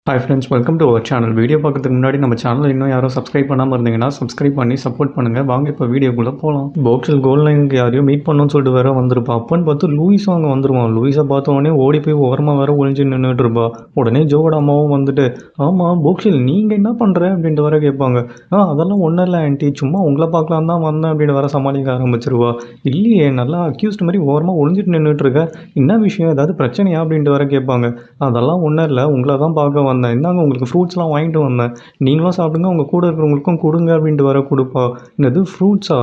Hi friends, welcome to our channel. Video பார்க்கறதுக்கு முன்னாடி நம்ம சேனல் இன்னும் யாரும் சப்ஸ்கிரைப் பண்ணாமல் இருந்தீங்கன்னா சப்ஸ்கிரைப் பண்ணி சப்போர்ட் பண்ணுங்கள். வாங்க இப்போ வீடியோக்குள்ளே போகலாம். போக்சல் கோல் லைனுக்கு யாரையும் மீட் பண்ணணும்னு சொல்லிட்டு வேற வந்திருப்பா. அப்போன்னு பார்த்து லூயிஸும் அங்கே வந்துருவான். லூயிஸை பார்த்த உடனே ஓடி போய் ஓரமாக வேற ஒழிஞ்சு நின்றுட்டு இருப்பா. உடனே ஜோவோட அம்மாவும் வந்துட்டு, ஆமாம் போக்சல் நீங்கள் என்ன பண்ணுற அப்படின்ட்டு வர கேட்பாங்க. அதெல்லாம் ஒன்றும் இல்லை ஆண்டி, சும்மா உங்களை பார்க்கலாம் தான் வந்தேன் அப்படின்னு வர சமாளிக்க ஆரம்பிச்சிருவா. இல்லையே, நல்லா அக்யூஸ்ட் மாதிரி ஓரமாக ஒழிஞ்சிட்டு நின்றுட்டு இருக்க, என்ன விஷயம், ஏதாவது பிரச்சனையா அப்படின்ட்டு வர கேட்பாங்க. அதெல்லாம் ஒன்றும் இல்லை, உங்களை தான் பார்க்க வந்தேன், இந்தாங்க உங்களுக்கு ஃப்ரூட்ஸ்லாம் வாங்கிட்டு வந்தேன், நீங்களும் சாப்பிடுங்க, உங்கள் கூட இருக்கிறவங்களுக்கும் கொடுங்க அப்படின்ட்டு வர கொடுப்பா. என்னது ஃப்ரூட்ஸா,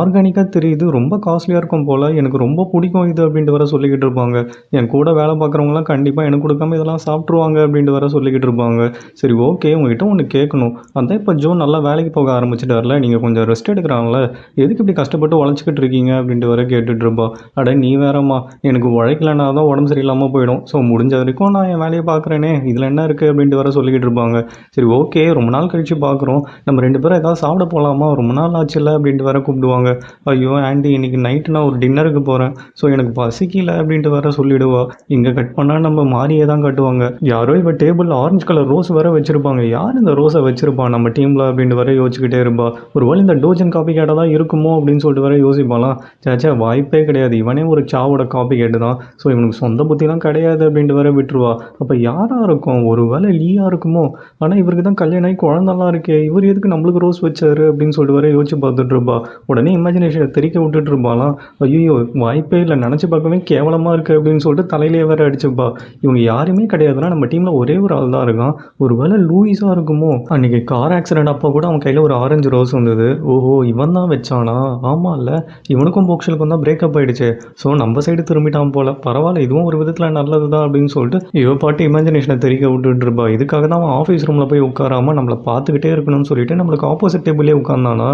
ஆர்கானிக்காக தெரியுது, ரொம்ப காஸ்ட்லியாக இருக்கும் போல், எனக்கு ரொம்ப பிடிக்கும் இது அப்படின்ட்டு வர சொல்லிக்கிட்டு இருப்பாங்க. என் கூட வேலை பார்க்குறவங்களாம் கண்டிப்பாக எனக்கு கொடுக்காம இதெல்லாம் சாப்பிட்ருவாங்க அப்படின்ட்டு வர சொல்லிக்கிட்டு இருப்பாங்க. சரி ஓகே, உங்ககிட்ட ஒன்று கேட்கணும். அதான் இப்போ ஜோ நல்லா வேலைக்கு போக ஆரம்பிச்சிட்டார்ல, நீங்கள் கொஞ்சம் ரெஸ்ட் எடுக்கிறாங்கள, எதுக்கு இப்படி கஷ்டப்பட்டு உழைச்சிக்கிட்டு இருக்கீங்க அப்படின்ட்டு வர கேட்டுட்டு இருப்பா. அட நீ வேறம்மா, எனக்கு உழைக்கலன்னா தான் உடம்பு சரியில்லாமல் போயிடும், ஸோ முடிஞ்ச வரைக்கும் நான் என் வேலையை பார்க்குறேனே, இதில் என்ன இருக்குது அப்படின்ட்டு வர சொல்லிக்கிட்டு இருப்பாங்க. சரி ஓகே, ரொம்ப நாள் கழித்து பார்க்குறோம், நம்ம 2 பேரும் ஏதாவது சாப்பிட போகலாமா, ரொம்ப நாள் ஆச்சுல்ல அப்படின்ட்டு வர கூப்பிடுவாங்க. ஐயோ ஆண்டி, இன்றைக்கி நைட்டு நான் ஒரு டின்னருக்கு போகிறேன், ஸோ எனக்கு பசிக்கல அப்படின்ட்டு வர சொல்லிவிடுவா. இங்கே கட் பண்ணால் நம்ம மாறியே தான் கட்டுவாங்க. யாரோ இப்போ டேபிளில் ஆரஞ்சு கலர் ரோஸ் வேற வச்சுருப்பாங்க. யார் இந்த ரோஸை வச்சுருப்பா நம்ம டீமில் அப்படின்ட்டு வர யோசிச்சுக்கிட்டே இருப்பா. ஒருவேளை இந்த டோஜன் காப்பி கேட்டால் தான் இருக்குமோ அப்படின்னு சொல்லிட்டு வர யோசிப்பாலாம். சேச்சா வாய்ப்பே கிடையாது, இவனே ஒரு சாவோட காப்பி கேட்டு தான், ஸோ இவனுக்கு சொந்த புத்திலாம் கிடையாது அப்படின்ட்டு வர விட்டுருவா. அப்போ யாராக இருக்கும், ஒரு வேளை லீயாக இருக்குமோ, ஆனால் இவருக்கு தான் கல்யாணம் ஆகி குழந்தெல்லாம் இருக்கே, இவர் எதுக்கு நம்மளுக்கு ரோஸ் வச்சாரு அப்படின்னு சொல்லிட்டு வர யோசிச்சு பார்த்துட்டு இருப்பா. உடனே இமேஜினேஷனை தெரிக்க விட்டுட்டு இருப்பாலாம். ஐயோ வாய்ப்பே இல்லை, நினச்சி பார்க்கவே கேவலமாக இருக்குது அப்படின்னு சொல்லிட்டு தலையிலே வேற அடிச்சுப்பா. இவங்க யாருமே கிடையாதுன்னா நம்ம டீமில் ஒரே ஒரு ஆள் தான் இருக்கான், ஒரு வேளை லூயிஸாக இருக்குமோ. அன்றைக்கி கார் ஆக்சிடென்ட் அப்போ கூட அவன் கையில் ஒரு ஆரஞ்சு ரோஸ் வந்தது. ஓஹோ இவன் தான் வச்சானா, ஆமாம் இல்லை, இவனுக்கும் போக்சலுக்கும் தான் பிரேக்கப் ஆகிடுச்சு, ஸோ நம்ம சைடு திரும்பிட்டான் போல், பரவாயில்ல இதுவும் ஒரு விதத்தில் நல்லது தான் அப்படின்னு சொல்லிட்டு இவ பாட்டு இமேஜினேஷனை தெரிக்க விட்டுட்டு இருப்பா. இதுக்காக தான் அவன் ஆஃபீஸ் ரூமில் போய் உட்காராமல் நம்மளை பார்த்துக்கிட்டே இருக்கணும்னு சொல்லிட்டு நம்மளுக்கு ஆப்போசிட் டேபிளே உட்காந்தானா,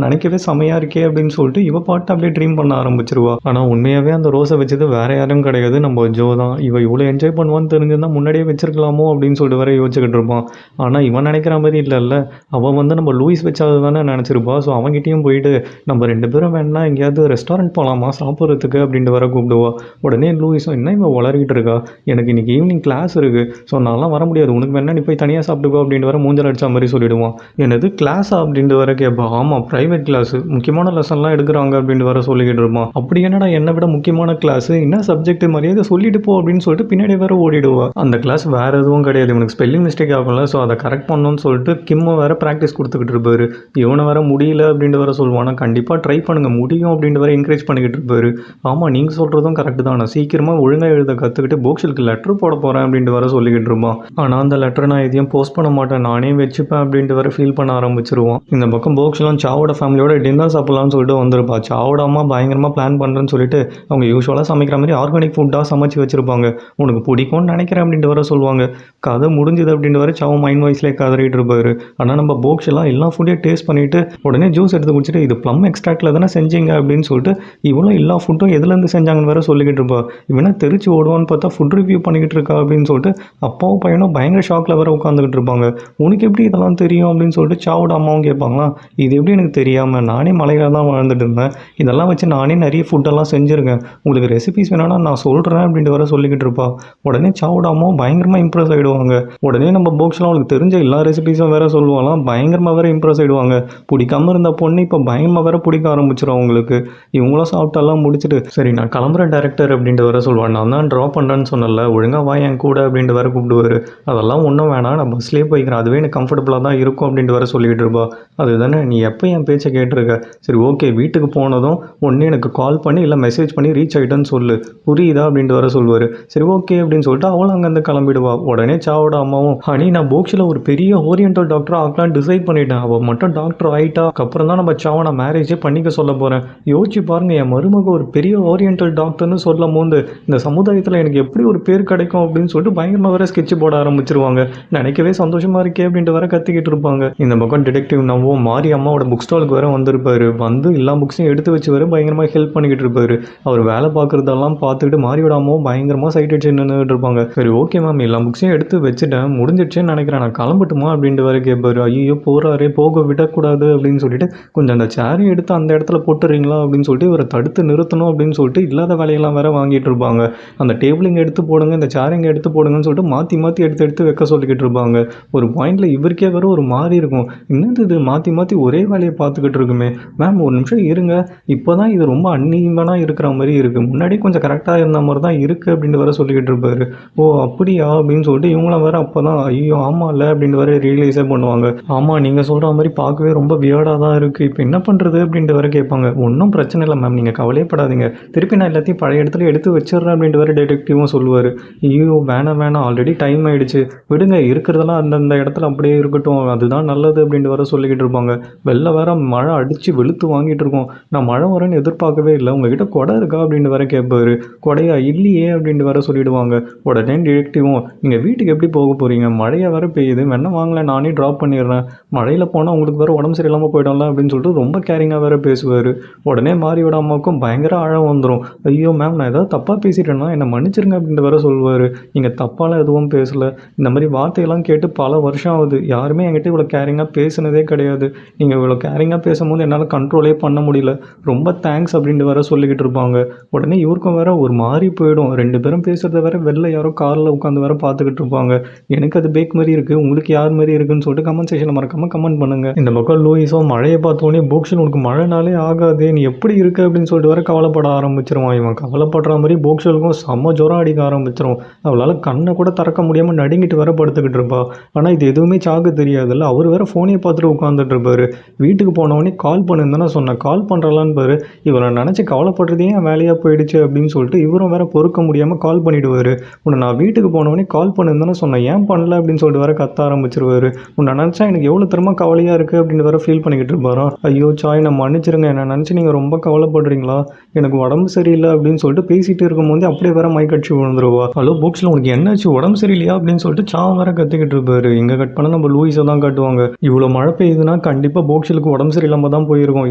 நினைக்கவே செமையாக இருக்கே அப்படின்னு சொல்லிட்டு இவ பாட்டு அப்படியே ட்ரீம் பண்ண ஆரம்பிச்சிருவா. ஆனால் உண்மையாகவே அந்த ரோஸை வச்சது வேற யாரும் கிடையாது, நம்ம ஜோ தான். இவ இவ்வளோ என்ஜாய் பண்ணுவான்னு தெரிஞ்சிருந்தால் முன்னாடியே வச்சிருக்கலாமோ அப்படின்னு சொல்லிட்டு வர யோசிச்சுக்கிட்டு இருப்பான். ஆனால் இவன் நினைக்கிற மாதிரி இல்லைல்ல, அவன் வந்து நம்ம லூயிஸ் வச்சாது தானே நினச்சிருப்பா. ஸோ அவங்ககிட்டையும் போயிட்டு நம்ம 2 பேரும் வேணா எங்கேயாவது ரெஸ்டாரண்ட் போகலாமா சாப்பிட்றதுக்கு அப்படின்ட்டு வர கூப்பிடுவா. உடனே லூயிஸும் என்ன இவன் வளரிக்கிட்டு இருக்கா, எனக்கு இன்னைக்கு ஈவினிங் கிளாஸ் இருக்குது, ஸோ நான்லாம் வர முடியாது, உனக்கு வேணா நீ போய் தனியாக சாப்பிட்டுக்கோ அப்படின்ட்டு வர மூஞ்சல் அடிச்ச மாதிரி சொல்லிவிடுவான். என்னது கிளாஸா அப்படின்ட்டு வர கேட்பா. ஆமாம் ப்ரைவேட் கிளாஸ், முக்கியமான லெசன்லாம் எடுக்கிறாங்க அப்படின்ட்டு வர சொல்லிக்கிட்டு இருப்பான். அப்படி என்னடா என்னை விட முக்கியமான கிளாஸ், என்ன சப்ஜெக்ட், மரியாதை சொல்லிட்டு போ அப்படின்னு சொல்லிட்டு பின்னாடி வேற ஓடிடுவா. அந்த கிளாஸ் வேற எதுவும் கிடையாது, இவனுக்கு ஸ்பெல்லிங் மிஸ்டேக் ஆகும்ல, ஸோ அதை கரெக்ட் பண்ணணும்னு சொல்லிட்டு கிம்ம வேற ப்ராக்டிஸ் கொடுத்துக்கிட்டு இருப்பாரு. இவனை வேற முடியல அப்படின்ட்டு வர சொல்லுவானா, கண்டிப்பாக ட்ரை பண்ணுங்க முடியும் அப்படின்ட்டு வர என்கரேஜ் பண்ணிக்கிட்டு இருப்பாரு. ஆமாம் நீங்கள் சொல்கிறதும் கரெக்டு தான், நான் சீக்கிரமாக ஒழுங்காக எழுத கற்றுக்கிட்டு போக்சலுக்கு லெட்டர் போட போகிறேன் அப்படின்ட்டு வர சொல்லிக்கிட்டு இருப்பான். ஆனால் அந்த லெட்டரை நான் எதையும் போஸ்ட் பண்ண மாட்டேன், நானே வச்சுப்பேன் அப்படின்ட்டு வர ஃபீல் பண்ண ஆரம்பிச்சிருவான். இந்த பக்கம் போக்சலும் சாவோட ஃபேமிலியோட டின்னர் சாப்பிட்லான்னு சொல்லிட்டு வந்திருப்பா. சாவோட அம்மா பயங்கரமாக பிளான் பண்ணுறேன்னு சொல்லிட்டு அவங்க யூஸ்வலாக சமைக்கிற மாதிரி ஆர்கானிக் ஃபுட்டாக சமைச்சு வச்சுருப்பாங்க. உனக்கு பிடிக்கும்னு நினைக்கிறேன் அப்படின்ட்டு வர சொல்லுவாங்க. கதை முடிஞ்சுது அப்படின்ட்டு வர சாவோ மைண்ட் வாய்ஸ்லேயே கதறிட்டு இருப்பாரு. ஆனால் நம்ம போக்செல்லாம் எல்லா ஃபுட்டையும் டேஸ்ட் பண்ணிவிட்டு உடனே ஜூஸ் எடுத்து குடிச்சிட்டு இது ப்ளம் எக்ஸ்ட்ராக்டில் தானே செஞ்சீங்க அப்படின்னு சொல்லிட்டு இவ்வளோ எல்லா ஃபுட்டும் எதுலேருந்து செஞ்சாங்கன்னு வேற சொல்லிக்கிட்டு இருப்பா. இவனா தெரிச்சு ஓடுவான்னு பார்த்தா ஃபுட் ரிவ்யூ பண்ணிக்கிட்டு இருக்கா அப்படின்னு சொல்லிட்டு அப்பாவும் பையனும் பயங்கர ஷாக்கில் வேற உட்காந்துக்கிட்டு இருப்பாங்க. உனக்கு எப்படி இதெல்லாம் தெரியும் அப்படின்னு சொல்லிட்டு சாவோட அம்மாவும் கேட்பாங்களா. இது எப்படி எனக்கு தெரியாமல், நானே மலையில் தான் வாழ்ந்துட்டு இருந்தேன், இதெல்லாம் வச்சு நானே நிறைய ஃபுட்டெல்லாம் செஞ்சுருக்கேன், உங்களுக்கு ரெசிபிஸ் வேணாலும் நான் சொல்கிறேன் அப்படின்ட்டு வர சொல்லிக்கிட்டு இருப்பா. உடனே சாவோட அம்மாவும் பயங்கரமாக இம்ப்ரெஸ் ஆகிடுவாங்க. உடனே நம்ம போக்ஸ்லாம் அவங்களுக்கு தெரிஞ்ச எல்லா ரெசிபிஸும் வேற சொல்லுவாங்களாம். பயங்கரமாக வேற இம்ப்ரெஸ் ஆகிடுவாங்க. பிடிக்காம இருந்த பொண்ணு இப்போ பயங்கரமாக வேற பிடிக்க ஆரம்பிச்சிடும் அவங்களுக்கு. இவங்களும் சாப்பிட்டெல்லாம் முடிச்சுட்டு சரி நான் கிளம்புறேன் டேரக்டர் அப்படின்ட்டு வர சொல்லுவான். நான் தான் ட்ரா பண்ணுறேன்னு சொன்னல, ஒழுங்காக வா என் கூட அப்படின்ட்டு வர கூப்பிடுவார். அதெல்லாம் ஒன்றும் வேணாம், நான் பஸ்லேயே போய்க்கிறேன், அதுவே எனக்கு கம்ஃபர்டபுளாக தான் இருக்கும் அப்படின்ட்டு வர சொல்லிக்கிட்டு இருப்பா. அதுதானே நீ எப்போ என் பேச்சை கேட்டிருக்க, சரி ஓகே வீட்டுக்கு போனதும் ஒன்று எனக்கு கால் பண்ணி இல்லை மெசேஜ் பண்ணி ரீச் ஆகிட்டேன்னு சொல்லு, புரியுதா அப்படின்ட்டு வர சொல்லுவார். சரி ஓகே அப்படின்னு சொல்லிட்டு அவளும் அங்கேருந்து கிளம்பிடுவா. உடனே சாவோட அம்மாவும் ஹனி நான் போக்ஸில் ஒரு பெரிய ஓரியன்டல் டாக்டராக ஆக்கலான்னு டிசைட் பண்ணிட்டேன், அவள் மட்டும் டாக்டர் ஆகிட்டா அப்புறம் தான் நம்ம சாவை நான் மேரேஜே பண்ணிக்க சொல்ல போகிறேன். யோசிச்சு பாருங்க, என் மருமக ஒரு பெரிய ஓரியன்டல் டாக்டர்னு சொல்லும் போது இந்த சமுதாயத்தில் எனக்கு எப்படி ஒரு பேர் கிடைக்கும் அப்படின்னு சொல்லிட்டு பயங்கரமாக வேற ஸ்கெட்ச் போட ஆரம்பிச்சிருவாங்க. நினைக்கவே சந்தோஷமாக இருக்கே அப்படின்ட்டு வர கத்திக்கிட்டு இருப்பாங்க. இந்த பக்கம் டிடெக்டிவ் நவோ மாரி அம்மாவோட புக் ஸ்டாலுக்கு வேற வந்திருப்பாரு. வந்து எல்லா புக்ஸையும் எடுத்து வச்சு வேற பயங்கரமாக ஹெல்ப் பண்ணிக்கிட்டு இருப்பாரு. அவர் வேலை பார்க்குறதெல்லாம் பார்த்துக்கிட்டு மாரியோட அம்மாவும் பயங்கரமாக சைட் அடிச்சு நின்றுட்டு இருப்பாங்க. சரி ஓகே மேம், எல்லா புக்ஸையும் எடுத்து வச்சுட்டேன், முடிஞ்சிடுச்சேன்னு நினைக்கிறேன், நான் கிளம்பட்டுமா அப்படின்ட்டு வர கேட்பாரு. ஐயோ போகிறாரே, போக விடக்கூடாது அப்படின்னு சொல்லிட்டு கொஞ்சம் அந்த சேரையும் எடுத்து அந்த இடத்துல போட்டுறீங்களா அப்படின்னு சொல்லிட்டு இவரை தடுத்து நிறுத்தணும் அப்படின்னு சொல்லிட்டு இல்லாத வேலையெல்லாம் வேற வாங்கிட்டு இருப்பாங்க. அந்த டேபிள் இங்கே எடுத்து போடுங்க, இந்த சேர் இங்கே எடுத்து போடுங்கன்னு சொல்லிட்டு மாற்றி மாற்றி எடுத்து எடுத்து எடுத்து வைக்க சொல்லிக்கிட்டு இருப்பாங்க. ஒரு பாயிண்டில் இவருக்கே வேறு ஒரு மாதிரி இருக்கும். என்னது இது மாற்றி மாற்றி ஒரே வேலையை பார்த்துக்கிட்டு இருக்குமே, மேம் ஒரு நிமிஷம் இருங்க, இப்போ தான் இது ரொம்ப அன்ஈவனாக இருக்கிற மாதிரி இருக்குது, முன்னாடி கொஞ்சம் கரெக்டாக இருந்த மாதிரி தான் இருக்குது அப்படின்ட்டு வேறு சொல்லிக்கிட்டு இருப்பாரு. ஓ அப்படியா அப்படின்னு சொல்லிட்டு இவங்களாம் வேறு அப்போ தான் ஐயோ ஆமாம் இல்லை அப்படின்ட்டு வேறு ரியலைஸே பண்ணுவாங்க. ஆமாம் நீங்கள் சொல்கிற மாதிரி பார்க்கவே ரொம்ப வியர்டாக தான் இருக்குது, இப்போ என்ன பண்ணுறது அப்படின்ட்டு வேறு கேட்பாங்க. ஒன்றும் பிரச்சனை இல்லை மேம், நீங்கள் கவலையப்படாதீங்க, திருப்பி நான் எல்லாத்தையும் பழைய இடத்துல எடுத்து வச்சிடுறேன் அப்படின்ட்டு வேறு டிடெக்டிவும் சொல்லுவார். ஐயோ வேணாம் வேணாம், ஆல்ரெடி டைம் ஆகிடுச்சு, விடுங்க இருக்கிறதெல்லாம் அந்தந்த இடத்துல அப்படியே இருக்கட்டும், அதுதான் நல்லது அப்படின்ட்டு வேறு சொல்லிக்கிட்டு இருப்பாங்க. வெளில வேற மழை அடித்து வெளுத்து வாங்கிட்டு இருக்கோம், நான் மழை வரேன்னு எதிர்பார்க்கவே இல்லை, உங்ககிட்ட கொடை இருக்கா அப்படின்னு வேற கேட்பாரு. கொடையா இல்லையே அப்படின்ட்டு வேற சொல்லிடுவாங்க. உடனே டிடெக்டிவும் நீங்கள் வீட்டுக்கு எப்படி போக போகிறீங்க, மழையை வேற பெய்யுது, வேணா வாங்கல நானே ட்ராப் பண்ணிடுறேன், மழையில் போனால் உங்களுக்கு வேறு உடம்பு சரியில்லாமல் போயிடும்ல அப்படின்னு சொல்லிட்டு ரொம்ப கேரிங்காக வேற பேசுவார். உடனே மாரியோட அம்மாவுக்கும் பயங்கர ஆழம் வந்துடும். ஐயோ மேம் நான் ஏதாவது தப்பாக பேசிட்டேன்னா என்னை மன்னிச்சிருங்க அப்படின்ட்டு வேற சொல்லுவார். நீங்கள் தப்பாலாம் எதுவும் பேசலை, இந்த மாதிரி வார்த்தையெல்லாம் கேட்டு பல வருஷம் ஆகுது, யாருமே என்கிட்ட இவ்வளோ கேரிங்காக பேசுனதே கிடையாது, நீங்கள் இவ்வளோ கேரிங்காக பேசும்போது என்னால் கண்ட்ரோலே பண்ண முடியல, ரொம்ப தேங்க்ஸ் அப்படின்ட்டு வேற சொல்லிக்கிட்டு இருப்பாங்க. உடனே இவருக்கும் வேற ஒரு மாதிரி போயிடும். ரெண்டு பேரும் பேசுகிறத வேற வெளில யாரோ காரில் உட்காந்து வேற பார்த்துக்கிட்டு இருப்பாங்க. எனக்கு அது பேக் மாதிரி இருக்குது, உங்களுக்கு யார் மாதிரி இருக்குன்னு சொல்லிட்டு கமெண்ட் செக்ஷனில் மறக்காமல் கமெண்ட் பண்ணுங்கள். இந்த பக்கம் லூயிஸோ மழையை பார்த்தோன்னே போக்ஷன் உனக்கு மழைனாலே ஆகாதே, நீ எப்படி இருக்க அப்படின்னு சொல்லிட்டு வேற கவலைப்பட ஆரம்பிச்சிருவான். இவன் கவலைப்படுற மாதிரி போக்ஷலுக்கும் செம்ம ஜுரம் அடிக்க ஆரம்பிச்சிடும். அவளால் கண்ணை கூட திறக்க முடியாமல் நடுங்கிட்டு வேற படுத்துக்கிட்டு இருப்பா. ஆனால் இது எதுவுமே சாக்கு தெரியாதுல்ல, அவர் வேற ஃபோனையை பார்த்துட்டு உட்காந்துட்டு இருப்பாரு. வீட்டுக்கு போனவொடனே கால் பண்ணுன்னு சொன்னேன், கால் பண்ணுறலான்னு பாரு, இவரை நினச்சி கவலைப்படுறதே என் வேலையாக போயிடுச்சு அப்படின்னு சொல்லிட்டு இவரும் வேற பொறுக்க முடியாமல் கால் பண்ணிவிடுவார். உன்னை நான் வீட்டுக்கு போனவொடனே கால் பண்ணுன்னு சொன்னேன், ஏன் பண்ணல அப்படின்னு சொல்லிட்டு வேற கத்த ஆரம்பிச்சிருவாரு. உன்னை நினச்சா எனக்கு எவ்வளோ திறமா கவலையாக இருக்குது அப்படின்னு வேற ஃபீல் பண்ணிக்கிட்டு இருப்பாராம். ஐயோ சாய் நான் மன்னிச்சிருங்க, என்னை நினச்சி நீங்கள் ரொம்ப கவலைப்படுறீங்களா, எனக்கு உடம்பு சரியில்லை அப்படின்னு சொல்லிட்டு பேசிகிட்டு இருக்கும்போது அப்படியே வேற மைக்கடிச்சு விழுந்துருவா. ஹலோ போக்ஸில் உனக்கு என்னாச்சு, உடம்பு சரியில்லையா அப்படின்னு சொல்லிட்டு சாவம் வேற கத்திக்கிட்டு இருப்பாரு. இங்கே கட் பண்ண நம்ம லூயிஸை தான் காட்டுவாங்க. இவ்வளோ மழை பெய்யுதுன்னா கண்டிப்பாக போக்ஸலுக்கு உடம்பு சரியில்லாமல் தான் போயிருக்கும்,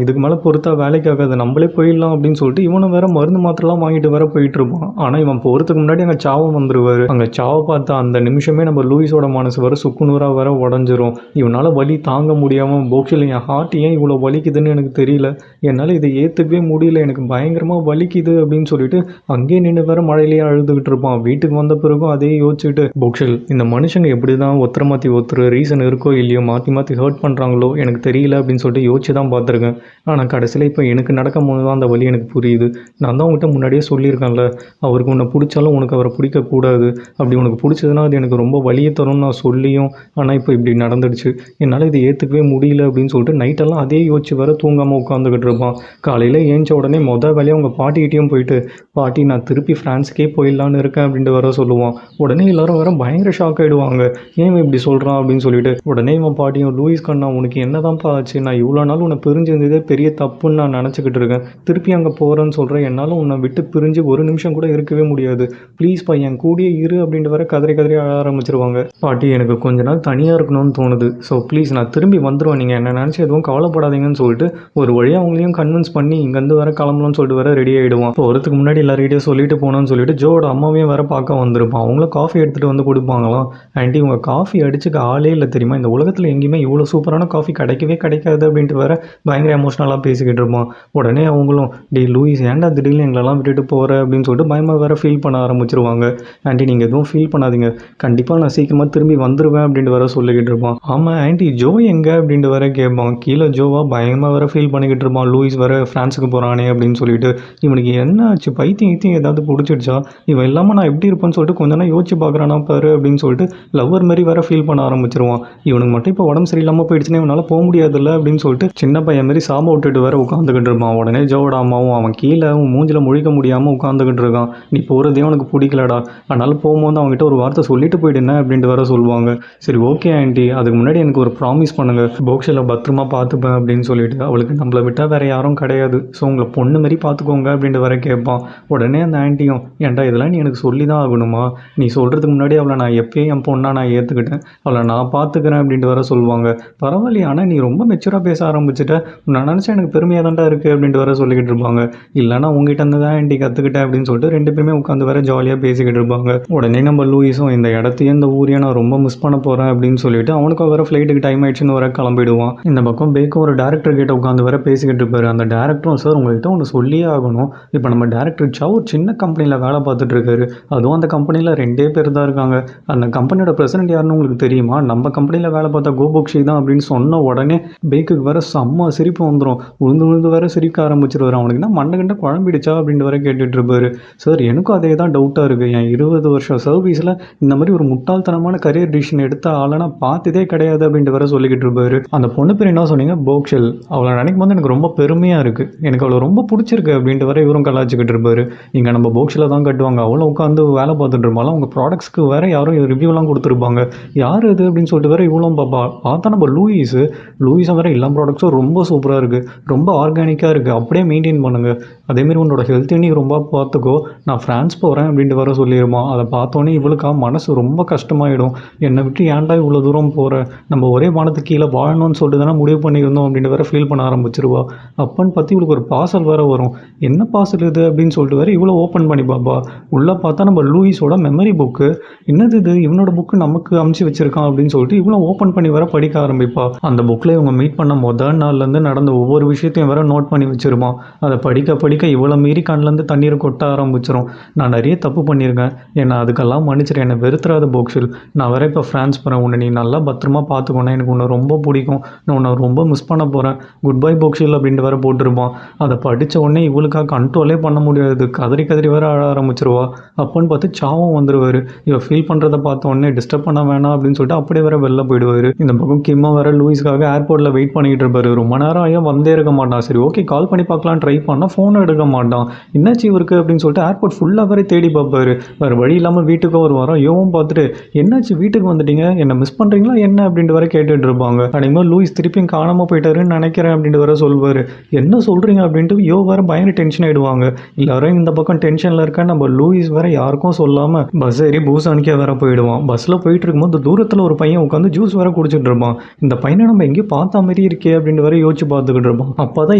இதுக்கு மேலே பொறுத்தா வேலைக்கு ஆகாது, நம்மளே போயிடலாம் அப்படின்னு சொல்லிட்டு இவனை வேற மருந்து மாத்திரலாம் வாங்கிட்டு வேற போயிட்டு இருப்பான். ஆனால் இவன் போகிறதுக்கு முன்னாடி அங்கே சாவம் வந்துருவாரு. அங்கே சாவை பார்த்தா அந்த நிமிஷமே நம்ம லூயிஸோட மனசு வர சுக்குநூறாக வேற உடஞ்சிரும். இவனால் வலி தாங்க முடியாமல் போக்ஸில் என் ஹார்ட் ஏன் இவ்வளோ வலிக்குதுன்னு எனக்கு தெரியல, என்னால் இதை ஏற்றுக்கவே முடியல, எனக்கு பயங்கரமாக வலிக்குது அப்படின்னு சொல்லிட்டு அங்கேயே நின்று வேற மழையிலேயே அழுதுகிட்டு இருப்பான். வீட்டுக்கு வந்த பிறகும் அதே யோசிச்சுட்டு போக்ஷல் இந்த மனுஷங்க எப்படி தான் ஒருத்தர மாற்றி ஒருத்தர் ரீசன் இருக்கோ இல்லையோ மாற்றி மாற்றி ஹர்ட் பண்ணுறாங்களோ எனக்கு தெரியல அப்படின்னு சொல்லிட்டு யோசிச்சு தான் பார்த்துருக்கேன். ஆனால் கடைசியில் இப்போ எனக்கு நடக்கும் போது தான் அந்த வலி எனக்கு புரியுது. நான் தான் உங்கள்கிட்ட முன்னாடியே சொல்லியிருக்கேன்ல, அவருக்கு உன்னை பிடிச்சாலும் உனக்கு அவரை பிடிக்கக்கூடாது, அப்படி உனக்கு பிடிச்சதுன்னா அது எனக்கு ரொம்ப வலியை தரும்னு நான் சொல்லியும் ஆனால் இப்போ இப்படி நடந்துடுச்சு, என்னால் இதை ஏற்றுக்கவே முடியல அப்படின்னு சொல்லிட்டு நைட்டெல்லாம் அதே யோசிச்சு வேற தூங்காமல் உட்காந்துக்கிட்டு இருப்பான். காலையில் ஏஞ்ச உடனே மொதல் வேலையாக அவங்க பாட்டிக்கிட்டேயும் போயிட்டு பாட்டி நான் திருப்பி ஃப்ரான்ஸ்க்கே போயிடலான்னு இருக்கேன் அப்படின்ட்டு வர சொல்லுவான். உடனே எல்லாரும் வேற பயங்கர ஷாக் ஆகிடுவாங்க, ஏன் இப்படி சொல்கிறான் அப்படின்னு சொல்லிட்டு. உடனே இவன் பாட்டியும் லூயிஸ் கண்ணா உனக்கு என்னதான்ப்பா ஆச்சு, நான் இவ்வளோ நாள் உன்னை பிரிஞ்சிருந்ததே பெரிய தப்புன்னு நான் நினச்சிக்கிட்டு இருக்கேன், திருப்பி அங்கே போகிறேன்னு சொல்கிறேன், என்னால் உன்னை விட்டு பிரிஞ்சு ஒரு நிமிஷம் கூட இருக்கவே முடியாது, ப்ளீஸ் பா என் கூடியே இரு அப்படின்ட்டு வர கதறி கதறி அழ ஆரம்பிச்சிருவாங்க. பாட்டி எனக்கு கொஞ்ச நாள் தனியாக இருக்கணும்னு தோணுது, ஸோ ப்ளீஸ் நான் திரும்பி வந்துடுவேன், நீங்கள் என்ன நினச்சி எதுவும் கவலைப்படாதீங்கன்னு சொல்லிட்டு ஒரு வழியாக அவங்களையும் கன்வின்ஸ் பண்ணி இங்கேருந்து வர கிளம்பலாம்னு சொல்லிட்டு வர ரெடி ஆகிடுவான். போகிறதுக்கு முன்னாடி எல்லாரையும் சொல்லிட்டு போனோன்னு சொல்லிட்டு ஜோட அம்மாவையும் வேற பார்க்க வந்திருப்பான். அவங்களும் காஃபி எடுத்துகிட்டு வந்து கொடுப்பாங்களாம். ஆண்டி உங்கள் காஃபி அடிச்சுக்க ஆளே இல்லை தெரியுமா, இந்த உலகத்தில் எங்கேயுமே இவ்வளோ சூப்பரான காஃபி கிடைக்கவே கிடைக்காது அப்படின்ட்டு வேற பயங்கர எமோஷ்னலாக பேசிக்கிட்டு இருப்பான். உடனே அவங்களும் டே லூயிஸ் ஏன்டா திடீர்னு எங்களெல்லாம் விட்டுட்டு போகிற அப்படின்னு சொல்லிட்டு பயமாக வேற ஃபீல் பண்ண ஆரம்பிச்சிருவாங்க. ஆண்டி நீங்கள் எதுவும் ஃபீல் பண்ணாதீங்க, கண்டிப்பாக நான் சீக்கிரமாக திரும்பி வந்துடுவேன் அப்படின்ட்டு வேற சொல்லிக்கிட்டு இருப்பான். ஆமாம் ஆண்டி ஜோ எங்கே அப்படின்ட்டு வேற கேட்பான். கீழே ஜோவா பயங்கரமாக வேற ஃபீல் பண்ணிக்கிட்டு இருப்பான், லூயிஸ் வேற ஃப்ரான்ஸுக்கு போகிறானே அப்படின்னு சொல்லிட்டு. இவனுக்கு என்ன ஆச்சு, பைத்தியம் ஏதாவது பிடிச்சிடுச்சா, இவன் இல்லாமல் நான் எப்படி இருப்பேன்னு சொல்லிட்டு கொஞ்ச நேரம் யோசிச்சு பார்க்குறானா பாரு அப்படின்னு சொல்லிட்டு லவ்வர் மாதிரி வேற ஃபீல் பண்ண ஆரம்பிச்சிருவான். இவனுக்கு மட்டும் இப்போ உடம்பு சரியில்லாமல் போயிடுச்சுன்னா இவனால் போக முடியாதுல்ல அப்படின்னு சொல்லிட்டு சின்ன பையன் மாதிரி சாப விட்டுட்டு வேற உட்காந்துக்கிட்டு இருப்பான். உடனே ஜோவோட அம்மாவும் அவன் கீழே மூஞ்சில் முழிக்க முடியாமல் உட்காந்துக்கிட்டு இருக்கான். நீ போகிறதே அவனுக்கு பிடிக்கலடா, அதனால போகும்போது அவங்ககிட்ட ஒரு வார்த்தை சொல்லிட்டு போயிடுன அப்படின்ட்டு வேற சொல்லுவாங்க. சரி ஓகே ஆண்டி, அதுக்கு முன்னாடி எனக்கு ஒரு ப்ராமிஸ் பண்ணுங்க, போக்ஸில் பத்திரமா பார்த்துப்பேன் அப்படின்னு சொல்லிட்டு. அவளுக்கு நம்மளை விட்டால் வேற யாரும் கிடையாது, ஸோ உங்களை பொண்ணு மாதிரி பார்த்துக்கோங்க அப்படின்ட்டு வேற கேட்பான். உடனே அந்த ஆண்டியும் ஏன்டா இதெல்லாம் நீ எனக்கு சொல்லி தான் ஆகணுமா, நீ சொல்கிறதுக்கு முன்னாடி அவளை நான் எப்பயும் என் பொண்ணாக நான் ஏற்றுக்கிட்டேன், அவளை நான் பார்த்துக்கிறேன் அப்படின்ட்டு வர சொல்லுவாங்க. பரவாயில்லையே, ஆனால் நீ ரொம்ப மெச்சூராக பேச ஆரம்பிச்சுட்ட, நான் நினச்சா எனக்கு பெருமையாக தான்டா இருக்குது அப்படின்ட்டு வர சொல்லிக்கிட்டு இருப்பாங்க. இல்லைனா உங்ககிட்ட இருந்து தான் ஆண்டி கற்றுக்கிட்டேன் அப்படின்னு சொல்லிட்டு ரெண்டு பேருமே உட்காந்து வேற ஜாலியாக பேசிக்கிட்டு இருப்பாங்க. உடனே நம்ம லூயிஸும் இந்த இடத்தையும் இந்த ஊரையும் நான் ரொம்ப மிஸ் பண்ண போகிறேன் அப்படின்னு சொல்லிட்டு அவனுக்கும் வேற ஃப்ளைட்டுக்கு டைம் ஆயிடுச்சுன்னு வர கிளம்பிடுவான். இந்த பக்கம் பேக்கும் ஒரு டேரக்டர் கிட்ட உட்காந்து வேற பேசிக்கிட்டு இருப்பாரு. அந்த டேரக்டரும் சார் உங்கள்கிட்ட ஒன்று சொல்லியே ஆகணும், இப்போ நம்ம டேரக்டர் சாவ் ஒரு சின்ன கம்பெனியில் வேலை பார்த்துட்டு இருக்காரு, அதுவும் அந்த கம்பெனியில் 2 பேர் தான் இருக்காங்க, அந்த கம்பெனியோட பிரசிடென்ட் யாருன்னு உங்களுக்கு தெரியுமா? நம்ம கம்பெனியில் வேலை பார்த்தா கோபோக்ஷி தான் அப்படின்னு சொன்ன உடனே பேக்குக்கு வேற செம்ம சிரிப்பு வந்துடும். உழுந்து வேற சிரிக்க ஆரம்பிச்சிருவாரு. அவனுக்கு என்ன மண்டை கண்ட குழம்பிடுச்சா அப்படின்ட்டு வர கேட்டுட்டு இருப்பாரு. சார் எனக்கும் அதே தான் டவுட்டாக இருக்குது. என் 20 வருஷம் சர்வீஸில் இந்த மாதிரி ஒரு முட்டாள்தனமான கரியர் டிசிஷன் எடுத்த ஆளை நான் பார்த்ததே கிடையாது அப்படின்ட்டு வேற சொல்லிக்கிட்டு இருப்பாரு. அந்த பொண்ணு பேர் என்ன சொன்னீங்க? போக்ஷல். அவளை நினைக்கும் போது எனக்கு ரொம்ப பெருமையாக இருக்குது. எனக்கு அவளை ரொம்ப பிடிச்சிருக்கு அப்படின்ட்டு வர இவரும் கலாச்சிக்கிட்டு இருப்பாரு. இங்கே நம்ம போக்ஷில் தான் கட்டுவாங்க. அவளை உட்காந்து வேலை பார்த்துட்டு இருப்பாள். அவங்க ப்ராடக்ட்ஸ்க்கு வேற யாரும் ரிவ்யூலாம் கொடுத்துருப்பாங்க. யார் இது அப்படின்னு சொல்லிட்டு வேற இவ்வளோ பார்த்தா நம்ம லூயிஸை வேற எல்லா ப்ராடக்ட்ஸும் ரொம்ப சூப்பராக இருக்குது, ரொம்ப ஆர்கானிக்காக இருக்குது, அப்படியே மெயின்டைன் பண்ணுங்கள். அதேமாரி உன்னோட ஹெல்த்தையும் நீ ரொம்ப பார்த்துக்கோ, நான் ஃப்ரான்ஸ் போகிறேன் அப்படின்ட்டு வர சொல்லிடுவான். அதை பார்த்தோன்னே இவளுக்கா மனசு ரொம்ப கஷ்டமாயிடும். என்னை விட்டு ஏன்டா இவ்வளோ தூரம் போகிற, நம்ம ஒரே வானத்துக்கு கீழே வாழணும்னு சொல்லிட்டு தானே முடிவு பண்ணியிருந்தோம் அப்படின்ட்டு வேற ஃபீல் பண்ண ஆரம்பிச்சிருவா. அப்பன்னு பார்த்து இவளுக்கு ஒரு பார்சல் வேறு வரும். என்ன பார்சல் இது அப்படின்னு சொல்லிட்டு வேறு இவ்வளோ ஓப்பன் பண்ணி பாப்பா. உள்ளே பார்த்தா நம்ம லூயிஸோட மெமரி புக்கு. என்னது இது, இவனோட புக்கு நமக்கு அமுச்சு வச்சிருக்கான் அப்படின்னு சொல்லிட்டு இவ்வளோ ஓப்பன் பண்ணி வர படிக்க ஆரம்பிப்பா. அந்த புக்கில் இவங்க மீட் பண்ண முதல் நாள்லேருந்து நடந்த ஒவ்வொரு விஷயத்தையும் வேற நோட் பண்ணி வச்சிருப்பான். அதை படிக்க இவ்வளோ மீறி கண்ணிலேருந்து தண்ணீர் கொட்ட ஆரம்பிச்சிடும். நான் நிறைய தப்பு பண்ணியிருக்கேன், என்னை அதுக்கெல்லாம் மன்னிச்சிரு, என்னை வெறுத்துறாத போக்ஷில். நான் வேற இப்போ ஃப்ரான்ஸ் போகிறேன், உன்னை நீ நல்லா பத்திரமா பார்த்துக்கோனே, எனக்கு உன்னை ரொம்ப பிடிக்கும், நான் உன்னை ரொம்ப மிஸ் பண்ண போகிறேன், குட் பை போக்ஷில் அப்படின்ட்டு வேற போட்டிருப்பான். அதை படித்த உடனே இவளுக்காக கண்ட்ரோலே பண்ண முடியாது, கதறி வேற அழ ஆரம்பிச்சிருவா. அப்போன்னு பார்த்து சாவும் வந்துடுவார். இவ ஃபீல் பண்ணுறதை பார்த்த உடனே டிஸ்டர்ப் பண்ண வேணாம் அப்படின்னு சொல்லிட்டு அப்படியே வேற வெளில போயிடுவார். இந்த பக்கம் கிம்மா வேற லூயிஸ்க்காக ஏர்போர்ட்டில் வெயிட் பண்ணிக்கிட்டு இருப்பாரு. ரொம்ப நேரம் ஐயா வந்தே இருக்க மாட்டான். சரி ஓகே கால் பண்ணி பார்க்கலாம் ட்ரை பண்ணால் ஃபோனை எடுக்க மாட்டான். என்னாச்சு இவருக்கு அப்படின்னு சொல்லிட்டு ஏர்போர்ட் ஃபுல்லாக வேற தேடி பார்ப்பாரு. வேறு வழி இல்லாமல் வீட்டுக்கு ஒரு வாரம் யோவும் பார்த்துட்டு என்னாச்சு வீட்டுக்கு வந்துட்டீங்க, என்ன மிஸ் பண்ணுறீங்களா என்ன அப்படின்ட்டு வர கேட்டுட்டு இருப்பாங்க. அதேமாதிரி லூயிஸ் திருப்பியும் காணாமல் போயிட்டாருன்னு நினைக்கிறேன் அப்படின்ட்டு வர சொல்வார். என்ன சொல்கிறீங்க அப்படின்ட்டு யோ வேற பயங்கர டென்ஷன் ஆகிடுவாங்க. எல்லாரும் இந்த பக்கம் டென்ஷனில் இருக்க நம்ம லூயிஸ் வேற யாருக்கும் சொல்லாமல் பஸ் ஏறி பூஸ் அணிக்க வேற போயிடுவான். பஸ்ஸில் போயிட்டு இருக்கும்போது தூரத்தில் ஒரு பையன் உட்காந்து ஜூஸ் வேற குடிச்சிட்டு இருப்பான். இந்த பையனை நம்ம எங்கேயும் பார்த்த மாதிரி இருக்கே அப்படின்னு வேற யோசிச்சு பார்த்துக்கிட்டு இருப்பான். அப்போ தான்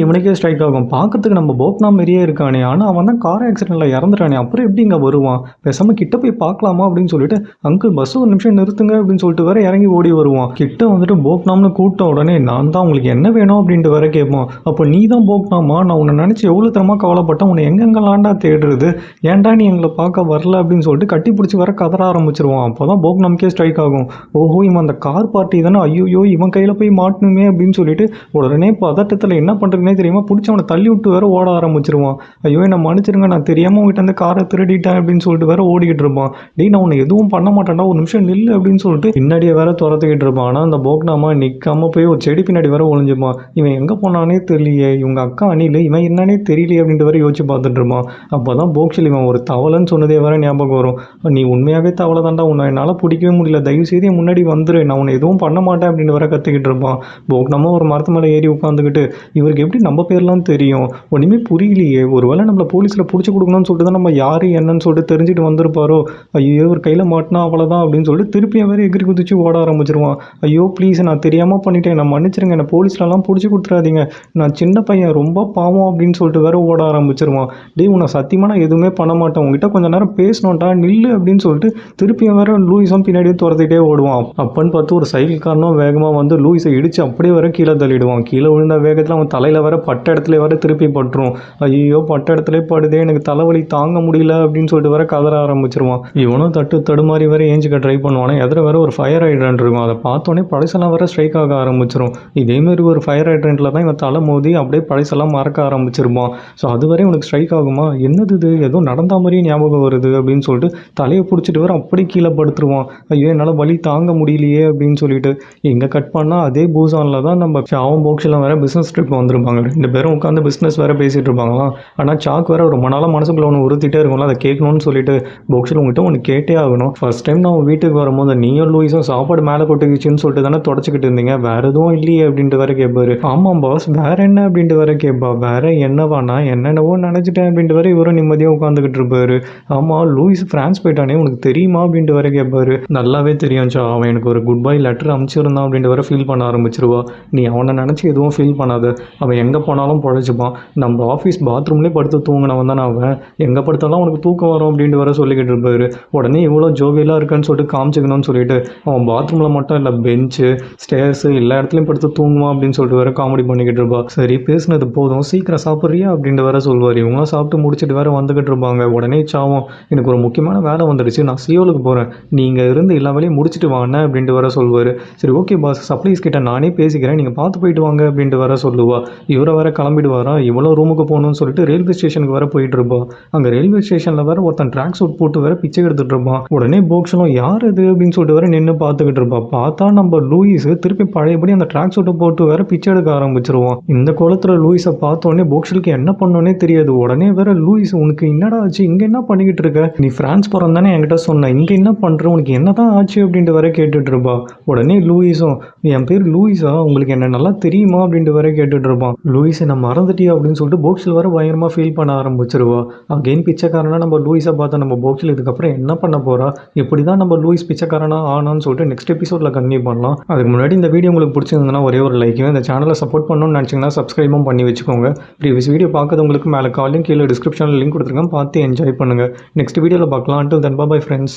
இவனுக்கே ஸ்ட்ரைக் ஆகும், பார்க்கறதுக்கு நம்ம போக்னா மாதிரியே இருக்கானே, ஆனால் அவன் தான் கார் ஆக்சிடென்ட்டில் இறந்துட்டானே, அப்புறம் எப்படி இங்கே வருவான், பேசாமல் கிட்ட போய் பார்க்கலாமா அப்படின்னு சொல்லிட்டு அங்கிள் பஸ் ஒரு நிமிஷம் நிறுத்துங்க அப்படின்னு சொல்லிட்டு வேற இறங்கி ஓடி வருவான். கிட்ட வந்துட்டு போக்னாம்னு கூட்ட உடனே நான் தான் உங்களுக்கு என்ன வேணும் அப்படின்ட்டு வேற கேட்பான். அப்போ நீ தான் போக்னாமா, நான் உன்னை நினச்சி எவ்வளோ தரமாக கவலைப்பட்டேன், உன்னை எங்கெங்கெல்லாண்டா தேடுறது, ஏன்டா நீ எங்களை பார்க்க வரல அப்படின்னு சொல்லிட்டு கட்டி பிடிச்சி வர கதற ஆரம்பிச்சிருவான். அப்போ தான் போக்னாம்க்கே ஸ்ட்ரைக் ஆகும், ஓஹோ இவன் அந்த கார் பார்ட்டி தானே, ஐயோ இவன் கையில் போய் மாட்டணுமே அப்படின்னு சொல்லிட்டு உடனே பதட்டத்தில் என்ன பண்ணுறதுனே தெரியாம பிடிச்சி அவனை தள்ளி விட்டு வேற ஓட ஆரம்பிச்சிருவான். ஐயோ என்ன மன்னிச்சிருங்க, நான் தெரியாமல் உங்ககிட்ட அந்த காரை திருடிட்டேன் அப்படின்னு சொல்லிட்டு வேற ஓடிக்கிட்டு இருப்பான். டேய் நான் உன்னை எதுவும் பண்ண மாட்டேன்டா, ஒரு நிமிஷம் நில்லு அப்படின்னு சொல்லிட்டு பின்னாடியே வேற துரத்துக்கிட்டு இருப்பான். ஆனால் அந்த போக்னாமா நிற்காம போய் ஒரு செடி பின்னாடி வேற ஒளிஞ்சுப்பான். இவன் எங்கே போனானே தெரியலையே, இவங்க அக்கா அணில், இவன் என்னன்னே தெரியலையே அப்படின்ட்டு வேற யோசிச்சு பார்த்துட்டு இருப்பான். அப்போ தான் போக்ஷில் இவன் ஒரு தவளைன்னு சொன்னதே வேற ஞாபகம் வரும். நீ உண்மையாகவே தவளை தாண்டா, உன்னை என்னால் பிடிக்கவே முடியல, தயவு செய்து என் முன்னாடி வந்துரு, நான் உன்னை எதுவும் பண்ண மாட்டேன் அப்படின்னு வேற கற்றுக்கிட்டு இருப்பான். போக்னாமா ஒரு மரத்து மேலே ஏறி உட்காந்துக்கிட்டு இவருக்கு எப்படி நம்ம பேர்லாம் தெரியும், ஒன்றுமே புரியலையே, ஒருவேளை நம்மளை போலீஸில் பிடிச்சி கொடுக்கணும்னு சொல்லிட்டு தான் நம்ம யார் என்னன்னு சொல்லிட்டு தெரிஞ்சுட்டு வந்திருப்பாரோ, ஐயோ ஒரு கையில் மாட்டினா அவ்வளோதான் அப்படின்னு சொல்லிட்டு திருப்பியும் வேறு எகிரி குதிச்சு ஓட ஆரம்பிச்சிருவான். ஐயோ ப்ளீஸ் நான் தெரியாமல் பண்ணிட்டேன், நான் மன்னிச்சிருங்க, என்னை போலீஸ்லலாம் பிடிச்சி கொடுத்துறாதீங்க, நான் சின்ன பையன் ரொம்ப பாவம் அப்படின்னு சொல்லிட்டு வேற ஓட ஆரம்பிச்சிருவான். டேய் உன்னை சத்தியமாக நான் எதுவுமே பண்ண மாட்டேன், உங்ககிட்ட கொஞ்சம் நேரம் பேசணும்டா நில்லு அப்படின்னு சொல்லிட்டு திருப்பியும் வேற லூயிஸும் பின்னாடியே துரத்திட்டே ஓடுவான். அப்பன்னு பார்த்து ஒரு சைக்கிள் காரனும் வேகமாக வந்து லூயிஸை இடித்து அப்படியே வர கீழே தள்ளிடுவான். கீழே விழுந்த வேகத்தில் அவன் தலையில் வர பட்ட இடத்துல வர திருப்பி பட்டுரும். ஐயோ பட்ட இடத்துல படுதே, எனக்கு தலைவலி தாங்க முடியல அப்படின்னு சொல்லிட்டு வர கதற ஆரம்பிச்சிருவான். இவனும் தடுமாறி வர ஏஞ்சிக்க ட்ரை பண்ணுவானே, எதிர வேற ஒரு ஃபயர் ஹைட்ரண்ட் இருக்கும். அதை பார்த்தோன்னே பழசெல்லாம் வர ஸ்ட்ரைக் ஆக ஆரம்பிச்சிடும். இதேமாரி ஒரு ஃபயர் ஹைட்ரண்ட்டில் தான் இவன் தலை மோதி அப்படியே பழசெல்லாம் மறக்க ஆரம்பிச்சிருப்பான். ஸோ அதுவரை உனக்கு ஸ்ட்ரைக் ஆகுமா, என்னது இது ஏதோ நடந்த மாதிரியே ஞாபகம் வருது அப்படின்னு சொல்லிட்டு தலையை பிடிச்சிட்டு வர அப்படி கீழே படுத்துருவான். ஐயோ என்னால் வலி தாங்க முடியலையே அப்படின்னு சொல்லிட்டு எங்கே கட் பண்ணால் அதே பூசானில் தான் நம்ம சாவும் போக்ஷெல்லாம் வேற பிஸ்னஸ் ட்ரிப் வந்திருப்பாங்க. 2 பேரும் உட்காந்து பிஸ்னஸ் வேறு பேசிகிட்டு இருப்பாங்களாம். ஆனால் சாக் வேறு ரொம்ப நாளாக மனசுக்குள்ள ஒன்று உறுத்திட்டே இருக்கும்ல, அதை கேட்கணும்னு சொல்லிட்டு போக்ஷில் உங்கள்கிட்ட ஒன்று கேட்டே ஆகணும். ஃபர்ஸ்ட் டைம் நான் வீட்டுக்கு வரும்போது நீயும் லூயிஸும் சாப்பாடு மேலே கொட்டுக்குச்சின்னு சொல்லிட்டு தானே தொடச்சிக்கிட்டு இருந்தீங்க, வேறு எதுவும் இல்லையே அப்படின்ட்டு வேற கேட்பாரு. ஆமாம் பாஸ் வேற என்ன அப்படின்ட்டு வேற கேட்பா. வேற என்னவானா என்னென்னவோ நினச்சிட்டேன் அப்படின்ட்டு வேற இவரும் நிம்மதியாக உட்காந்துக்கிட்டு இருப்பாரு. ஆமாம் லூயிஸ் ஃப்ரான்ஸ் போயிட்டானே உனக்கு தெரியுமா அப்படின்ட்டு வேற கேட்பாரு. நல்லாவே தெரியும் சா, அவன் எனக்கு ஒரு குட் பை லெட்டர் அனுப்பிச்சிருந்தான் அப்படின்ட்டு வேற ஃபீல் பண்ண ஆரம்பிச்சிருவா. நீ அவனை நினச்சி எதுவும் ஃபீல் பண்ணாத, அவன் எங்கே போனாலும் பொழைச்சிப்பான். நம்ம ஆஃபீஸ் பாத்ரூம்லேயே படுத்து தூங்கினவன் தானே அவன், எங்கே படுத்தாலும் அவனுக்கு தூக்கம் வரும் அப்படின்ட்டு வர சொல்லிக்கிட்டு இருப்பாரு. உடனே இவ்வளோ ஜோவியலாக இருக்கான்னு சொல்லிட்டு காமிச்சிக்கணும்னு சொல்லிட்டு அவன் பாத்ரூமில் மட்டும் இல்லை பெஞ்சு ஸ்டேர்ஸு எல்லா இடத்துலையும் படுத்து தூங்குவான் அப்படின்னு சொல்லிட்டு வேற காமெடி பண்ணிக்கிட்டு இருப்பா. சரி பேசுனது போதும் சீக்கிரம் சாப்பிட்றியா அப்படின்ட்டு வேற சொல்வார். இவங்களும் சாப்பிட்டு முடிச்சுட்டு வேற வந்துக்கிட்டு இருப்பாங்க. உடனே சாவும் எனக்கு ஒரு முக்கியமான வேலை வந்துடுச்சு, நான் சியோலுக்கு போகிறேன், நீங்கள் இருந்து எல்லா வேலையும் முடிச்சுட்டு வாங்க அப்படின்ட்டு வர சொல்லுவார். சரி ஓகே பாஸ், சப்ளைஸ் கிட்ட நானே பேசிக்கிறேன், நீங்கள் பார்த்து போயிட்டு வாங்க அப்படின்ட்டு வர சொல்லுவா. இவரை வேற கிளம்பிடுவாரா, இவ்வளோ ரூமுக்கு போகணும்னு சொல்லிட்டு ரயில்வே ஸ்டேஷனுக்கு வர போயிட்டு இருப்பா. அங்கே ரயில்வே ஸ்டேஷனில் வேற ஒருத்தன் ட்ராக் சூட் போட்டு வேற பிச்சை எடுத்துட்டு இருப்பான். உடனே போக்சலும் யார் இது அப்படின்னு சொல்லிட்டு வேற நின்று பார்த்துக்கிட்டு இருப்பா. பார்த்தா நம்ம லூயிஸ் திருப்பி பழையபடி அந்த ட்ராக் சூட்டை போட்டு வேற பிச்சை எடுக்க ஆரம்பிச்சிருவான். இந்த குளத்துல லூயிஸை பார்த்த உடனே போக்சலுக்கு என்ன பண்ணோன்னே தெரியாது. உடனே வேற லூயிஸ், உனக்கு என்னடா ஆச்சு, இங்க என்ன பண்ணிக்கிட்டு இருக்க, நீ பிரான்ஸ் போறோம் தானே என்கிட்ட சொன்ன, இங்க என்ன பண்ற, உனக்கு என்னதான் ஆச்சு அப்படின்ட்டு வேற கேட்டுட்டு இருப்பா. உடனே லூயிஸும், என் பேர் லூயிஸா, உங்களுக்கு என்ன நல்லா தெரியுமா அப்படின்ட்டு வேற கேட்டுட்டு இருப்பான். லூயிஸ் என்ன மறந்துட்டியா அப்படின்னு சொல்லிட்டு போக்சல் வேற பயங்கரமா ஃபீல் பண்ண ஆரம்பிச்சிருவா. அகைன் பிச்சைக்காரனா நம்ம லூயிஸை பார்த்தா நம்ம போக்சல் இதுக்கப்புறம் என்ன பண்ண போறா, எப்படி தான் நம்ம லூயிஸ் பிச்சைக்காரனா ஆனான்னு சொல்லிட்டு நெக்ஸ்ட் எபிசோட்ல கன்டினியூ பண்ணலாம். அதுக்கு முன்னாடி இந்த வீடியோ உங்களுக்கு பிடிச்சிருந்ததுன்னா ஒரே ஒரு லைக்கையும், இந்த சேனலை சப்போர்ட் பண்ணணும்னு நினச்சிங்கன்னா சப்ஸ்கிரைபும் பண்ணி வச்சுக்கோங்க. ப்ரீவியஸ் வீடியோ பார்க்கறவங்களுக்கு மேலே காலையும் கீழே டிஸ்கிரிப்ஷனில் லிங்க் கொடுத்துருக்கேன், பார்த்து என்ஜாய் பண்ணுங்கள். நெக்ஸ்ட் வீடியோவில் பார்க்கலாம். until then bye bye friends.